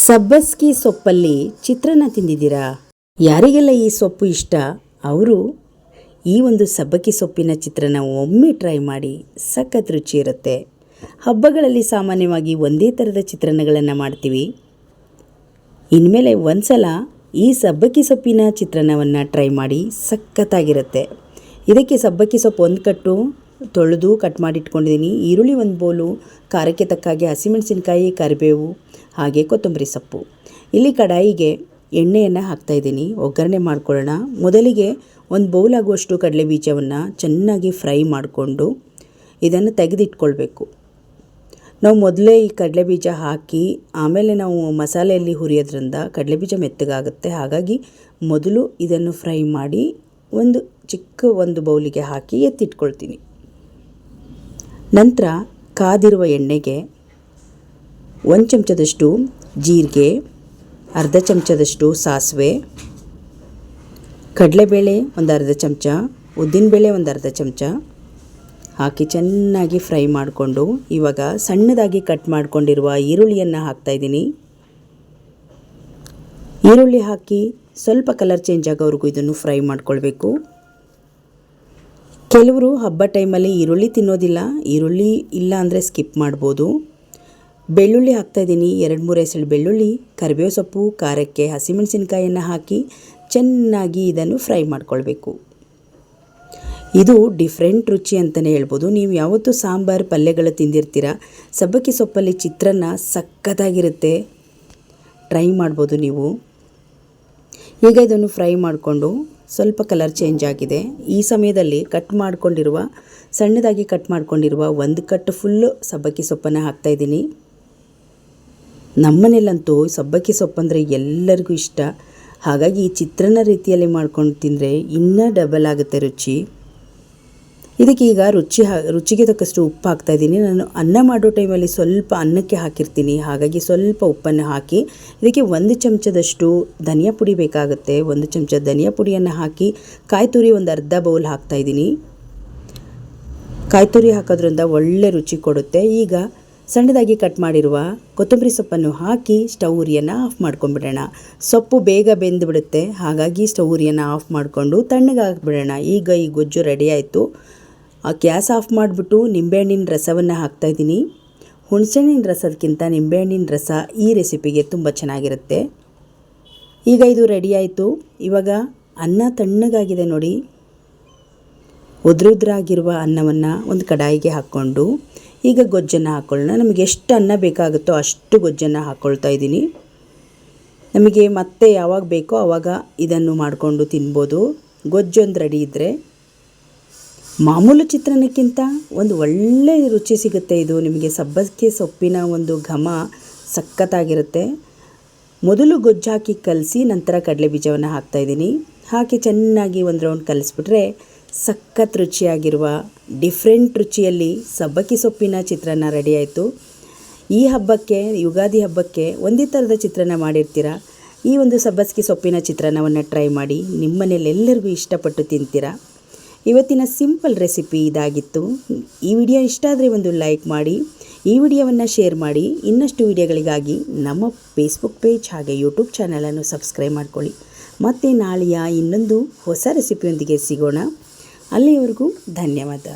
ಸಬ್ಬಸ್ಗಿ ಸೊಪ್ಪಲ್ಲಿ ಚಿತ್ರಾನ್ನ ತಿಂದಿದ್ದೀರಾ? ಯಾರಿಗೆಲ್ಲ ಈ ಸೊಪ್ಪು ಇಷ್ಟ ಅವರು ಈ ಒಂದು ಸಬ್ಬಕ್ಕಿ ಸೊಪ್ಪಿನ ಚಿತ್ರಾನ್ನ ಒಮ್ಮೆ ಟ್ರೈ ಮಾಡಿ. ಸಖತ್ ರುಚಿ ಇರುತ್ತೆ. ಹಬ್ಬಗಳಲ್ಲಿ ಸಾಮಾನ್ಯವಾಗಿ ಒಂದೇ ಥರದ ಚಿತ್ರಾನ್ನಗಳನ್ನು ಮಾಡ್ತೀವಿ. ಇನ್ಮೇಲೆ ಒಂದ್ಸಲ ಈ ಸಬ್ಬಕ್ಕಿ ಸೊಪ್ಪಿನ ಚಿತ್ರಾನ್ನವನ್ನು ಟ್ರೈ ಮಾಡಿ, ಸಖತ್ತಾಗಿರುತ್ತೆ. ಇದಕ್ಕೆ ಸಬ್ಬಕ್ಕಿ ಸೊಪ್ಪು ಒಂದು ಕಟ್ಟು ತೊಳೆದು ಕಟ್ ಮಾಡಿ ಇಟ್ಕೊಂಡಿದ್ದೀನಿ. ಈರುಳ್ಳಿ ಒಂದು ಬೌಲು, ಖಾರಕ್ಕೆ ತಕ್ಕಾಗೆ ಹಸಿಮೆಣಸಿನಕಾಯಿ, ಕರಿಬೇವು ಹಾಗೆ ಕೊತ್ತಂಬರಿ ಸೊಪ್ಪು. ಇಲ್ಲಿ ಕಡಾಯಿಗೆ ಎಣ್ಣೆಯನ್ನು ಹಾಕ್ತಾಯಿದ್ದೀನಿ. ಒಗ್ಗರಣೆ ಮಾಡ್ಕೊಳ್ಳೋಣ. ಮೊದಲಿಗೆ ಒಂದು ಬೌಲ್ ಆಗುವಷ್ಟು ಕಡಲೆ ಬೀಜವನ್ನು ಚೆನ್ನಾಗಿ ಫ್ರೈ ಮಾಡಿಕೊಂಡು ಇದನ್ನು ತೆಗೆದಿಟ್ಕೊಳ್ಬೇಕು. ನಾವು ಮೊದಲೇ ಈ ಕಡಲೆ ಬೀಜ ಹಾಕಿ ಆಮೇಲೆ ನಾವು ಮಸಾಲೆಯಲ್ಲಿ ಹುರಿಯೋದ್ರಿಂದ ಕಡಲೆ ಬೀಜ ಮೆತ್ತಗಾಗುತ್ತೆ. ಹಾಗಾಗಿ ಮೊದಲು ಇದನ್ನು ಫ್ರೈ ಮಾಡಿ ಒಂದು ಬೌಲಿಗೆ ಹಾಕಿ ಎತ್ತಿಟ್ಕೊಳ್ತೀನಿ. ನಂತರ ಕಾದಿರುವ ಎಣ್ಣೆಗೆ 1 ಚಮಚದಷ್ಟು ಜೀರಿಗೆ, ಅರ್ಧ ಚಮಚದಷ್ಟು ಸಾಸಿವೆ, ಕಡಲೆಬೇಳೆ ಒಂದು ಅರ್ಧ ಚಮಚ, ಉದ್ದಿನಬೇಳೆ ಒಂದು ಅರ್ಧ ಚಮಚ ಹಾಕಿ ಚೆನ್ನಾಗಿ ಫ್ರೈ ಮಾಡಿಕೊಂಡು ಇವಾಗ ಸಣ್ಣದಾಗಿ ಕಟ್ ಮಾಡಿಕೊಂಡಿರುವ ಈರುಳ್ಳಿಯನ್ನು ಹಾಕ್ತಾಯಿದ್ದೀನಿ. ಈರುಳ್ಳಿ ಹಾಕಿ ಸ್ವಲ್ಪ ಕಲರ್ ಚೇಂಜ್ ಆಗೋವರೆಗೂ ಇದನ್ನು ಫ್ರೈ ಮಾಡ್ಕೊಳ್ಬೇಕು. ಕೆಲವರು ಹಬ್ಬ ಟೈಮಲ್ಲಿ ಈರುಳ್ಳಿ ತಿನ್ನೋದಿಲ್ಲ. ಈರುಳ್ಳಿ ಇಲ್ಲ ಅಂದರೆ ಸ್ಕಿಪ್ ಮಾಡ್ಬೋದು. ಬೆಳ್ಳುಳ್ಳಿ ಹಾಕ್ತಾಯಿದ್ದೀನಿ. 2-3 ಎಸಳು ಬೆಳ್ಳುಳ್ಳಿ, ಕರಿಬೇವು ಸೊಪ್ಪು, ಖಾರಕ್ಕೆ ಹಸಿಮೆಣಸಿನಕಾಯಿಯನ್ನು ಹಾಕಿ ಚೆನ್ನಾಗಿ ಇದನ್ನು ಫ್ರೈ ಮಾಡ್ಕೊಳ್ಬೇಕು. ಇದು ಡಿಫ್ರೆಂಟ್ ರುಚಿ ಅಂತಲೇ ಹೇಳ್ಬೋದು. ನೀವು ಯಾವತ್ತೂ ಸಾಂಬಾರು ಪಲ್ಯಗಳು ತಿಂದಿರ್ತೀರ, ಸಬ್ಬಕ್ಕಿ ಸೊಪ್ಪಲ್ಲಿ ಚಿತ್ರಾನ್ನ ಸಖತ್ತಾಗಿರುತ್ತೆ. ಟ್ರೈ ಮಾಡ್ಬೋದು ನೀವು. ಈಗ ಇದನ್ನು ಫ್ರೈ ಮಾಡಿಕೊಂಡು ಸ್ವಲ್ಪ ಕಲರ್ ಚೇಂಜ್ ಆಗಿದೆ. ಈ ಸಮಯದಲ್ಲಿ ಸಣ್ಣದಾಗಿ ಕಟ್ ಮಾಡಿಕೊಂಡಿರುವ 1 ಕಟ್ಟು ಫುಲ್ಲು ಸಬ್ಬಕ್ಕಿ ಸೊಪ್ಪನ್ನು ಹಾಕ್ತಾಯಿದ್ದೀನಿ. ನಮ್ಮನೇಲಂತೂ ಸಬ್ಬಕ್ಕಿ ಸೊಪ್ಪಂದರೆ ಎಲ್ಲರಿಗೂ ಇಷ್ಟ. ಹಾಗಾಗಿ ಈ ಚಿತ್ರಾನ್ನ ರೀತಿಯಲ್ಲಿ ಮಾಡ್ಕೊಂಡು ತಿಂದರೆ ಇನ್ನೂ ಡಬಲ್ ಆಗುತ್ತೆ ರುಚಿ. ಇದಕ್ಕೆ ಈಗ ರುಚಿಗೆ ತಕ್ಕಷ್ಟು ಉಪ್ಪು ಹಾಕ್ತಾಯಿದ್ದೀನಿ. ನಾನು ಅನ್ನ ಮಾಡೋ ಟೈಮಲ್ಲಿ ಸ್ವಲ್ಪ ಅನ್ನಕ್ಕೆ ಹಾಕಿರ್ತೀನಿ. ಹಾಗಾಗಿ ಸ್ವಲ್ಪ ಉಪ್ಪನ್ನು ಹಾಕಿ ಇದಕ್ಕೆ 1 ಚಮಚದಷ್ಟು ಧನಿಯಾ ಪುಡಿ ಬೇಕಾಗುತ್ತೆ. 1 ಚಮಚ ಧನಿಯಾ ಪುಡಿಯನ್ನು ಹಾಕಿ ಕಾಯಿ ತುರಿ ಒಂದು ಅರ್ಧ ಬೌಲ್ ಹಾಕ್ತಾಯಿದ್ದೀನಿ. ಕಾಯಿ ತುರಿ ಹಾಕೋದ್ರಿಂದ ಒಳ್ಳೆ ರುಚಿ ಕೊಡುತ್ತೆ. ಈಗ ಸಣ್ಣದಾಗಿ ಕಟ್ ಮಾಡಿರುವ ಕೊತ್ತಂಬರಿ ಸೊಪ್ಪನ್ನು ಹಾಕಿ ಸ್ಟವ್ ಉರಿಯನ್ನು ಆಫ್ ಮಾಡ್ಕೊಂಡ್ಬಿಡೋಣ. ಸೊಪ್ಪು ಬೇಗ ಬೆಂದುಬಿಡುತ್ತೆ. ಹಾಗಾಗಿ ಸ್ಟವ್ ಉರಿಯನ್ನು ಆಫ್ ಮಾಡಿಕೊಂಡು ತಣ್ಣಗೆ ಹಾಕ್ಬಿಡೋಣ. ಈಗ ಈ ಗೊಜ್ಜು ರೆಡಿ ಆಯಿತು. ಗ್ಯಾಸ್ ಆಫ್ ಮಾಡಿಬಿಟ್ಟು ನಿಂಬೆಹಣ್ಣಿನ ರಸವನ್ನು ಹಾಕ್ತಾಯಿದ್ದೀನಿ. ಹುಣಸೆಹಣ್ಣಿನ ರಸಕ್ಕಿಂತ ನಿಂಬೆಹಣ್ಣಿನ ರಸ ಈ ರೆಸಿಪಿಗೆ ತುಂಬ ಚೆನ್ನಾಗಿರುತ್ತೆ. ಈಗ ಇದು ರೆಡಿ ಆಯಿತು. ಇವಾಗ ಅನ್ನ ತಣ್ಣಗಾಗಿದೆ ನೋಡಿ. ಉದ್ರುದ್ರಾಗಿರುವ ಅನ್ನವನ್ನು ಒಂದು ಕಡಾಯಿಗೆ ಹಾಕ್ಕೊಂಡು ಈಗ ಗೊಜ್ಜನ್ನು ಹಾಕ್ಕೊಳ್ಳೋಣ. ನಮಗೆ ಎಷ್ಟು ಅನ್ನ ಬೇಕಾಗುತ್ತೋ ಅಷ್ಟು ಗೊಜ್ಜನ್ನು ಹಾಕ್ಕೊಳ್ತಾ ಇದ್ದೀನಿ. ನಮಗೆ ಮತ್ತೆ ಯಾವಾಗ ಬೇಕೋ ಆವಾಗ ಇದನ್ನು ಮಾಡಿಕೊಂಡು ತಿನ್ಬೋದು. ಗೊಜ್ಜೊಂದು ರೆಡಿ ಇದ್ದರೆ ಮಾಮೂಲು ಚಿತ್ರಾನ್ನಕ್ಕಿಂತ ಒಂದು ಒಳ್ಳೆಯ ರುಚಿ ಸಿಗುತ್ತೆ. ಇದು ನಿಮಗೆ ಸಬ್ಬಕ್ಕಿ ಸೊಪ್ಪಿನ ಒಂದು ಘಮ ಸಖತ್ತಾಗಿರುತ್ತೆ. ಮೊದಲು ಗೊಜ್ಜು ಹಾಕಿ ಕಲಸಿ ನಂತರ ಕಡಲೆ ಬೀಜವನ್ನು ಹಾಕ್ತಾಯಿದ್ದೀನಿ. ಹಾಕಿ ಚೆನ್ನಾಗಿ ಒಂದು ರೌಂಡ್ ಕಲಿಸ್ಬಿಟ್ರೆ ಸಖತ್ ರುಚಿಯಾಗಿರುವ ಡಿಫ್ರೆಂಟ್ ರುಚಿಯಲ್ಲಿ ಸಬ್ಬಕ್ಕಿ ಸೊಪ್ಪಿನ ಚಿತ್ರಾನ್ನ ರೆಡಿ ಆಯಿತು. ಈ ಹಬ್ಬಕ್ಕೆ, ಯುಗಾದಿ ಹಬ್ಬಕ್ಕೆ ಒಂದೇ ಥರದ ಚಿತ್ರಾನ್ನ ಮಾಡಿರ್ತೀರ. ಈ ಒಂದು ಸಬ್ಬಕ್ಕಿ ಸೊಪ್ಪಿನ ಚಿತ್ರಾನ್ನವನ್ನು ಟ್ರೈ ಮಾಡಿ. ನಿಮ್ಮ ಮನೇಲಿ ಎಲ್ಲರಿಗೂ ಇಷ್ಟಪಟ್ಟು ತಿಂತೀರಾ. ಇವತ್ತಿನ ಸಿಂಪಲ್ ರೆಸಿಪಿ ಇದಾಗಿತ್ತು. ಈ ವಿಡಿಯೋ ಇಷ್ಟ ಆದರೆ ಒಂದು ಲೈಕ್ ಮಾಡಿ, ಈ ವಿಡಿಯೋವನ್ನು ಶೇರ್ ಮಾಡಿ. ಇನ್ನಷ್ಟು ವಿಡಿಯೋಗಳಿಗಾಗಿ ನಮ್ಮ ಫೇಸ್ಬುಕ್ ಪೇಜ್ ಹಾಗೆ ಯೂಟ್ಯೂಬ್ ಚಾನಲನ್ನು ಸಬ್ಸ್ಕ್ರೈಬ್ ಮಾಡ್ಕೊಳ್ಳಿ. ಮತ್ತು ನಾಳೆಯ ಇನ್ನೊಂದು ಹೊಸ ರೆಸಿಪಿಯೊಂದಿಗೆ ಸಿಗೋಣ. ಅಲ್ಲಿಯವರೆಗೂ ಧನ್ಯವಾದ.